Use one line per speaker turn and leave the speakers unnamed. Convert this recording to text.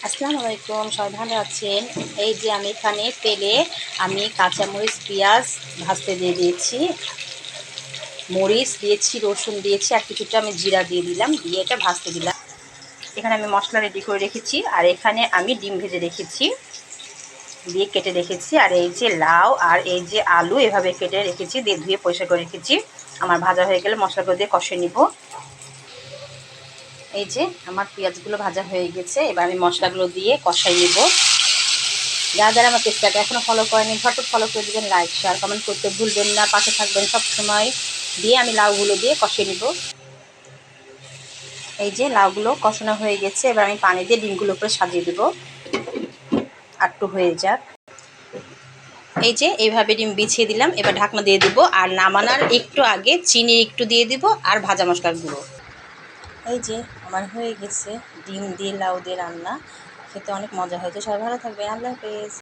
আসসালামু আলাইকুম, সবাই ভালো আছেন? এই যে আমি এখানে তেলে কাঁচামরিচ পেঁয়াজ ভাজতে দিয়ে দিয়েছি, মরিচ দিয়েছি, রসুন দিয়েছি, আর কিছুটা আমি জিরা দিয়ে দিলাম, দিয়ে এটা ভাজতে দিলাম। এখানে আমি মশলা রেডি করে রেখেছি, আর এখানে আমি ডিম ভেজে রেখেছি, দিয়ে কেটে রেখেছি। আর এই যে লাউ আর এই যে আলু এভাবে কেটে রেখেছি, দিয়ে ধুয়ে পরিষ্কার করে রেখেছি। আমার ভাজা হয়ে গেলে মশলাগুলো দিয়ে কষিয়ে নিব। এই যে আমার পেঁয়াজগুলো ভাজা হয়ে গেছে, এবার আমি মশলাগুলো দিয়ে কষাই নিব। যারা যারা আমার পেজটাকে এখনও ফলো করেনি, ঝটপট ফলো করে দেবেন, লাইক শেয়ার কমেন্ট করতে ভুলবেন না, পাশে থাকবেন সবসময়। দিয়ে আমি লাউগুলো দিয়ে কষিয়ে নিব। এই যে লাউগুলো কষানো হয়ে গেছে, এবার আমি পানি দিয়ে ডিমগুলো উপরে সাজিয়ে দেবো একটু হয়ে যাক। এই যে এইভাবে ডিম বিছিয়ে দিলাম, এবার ঢাকনা দিয়ে দিব। আর নামানোর একটু আগে চিনি একটু দিয়ে দিব, আর ভাজা মশলার গুঁড়ো। এই যে আমার হয়ে গেছে ডিম দিয়ে লাউ দিয়ে রান্না, খেতে অনেক মজা হয়েছে। সবাই ভালো থাকবে, আল্লাহ হাফেজ।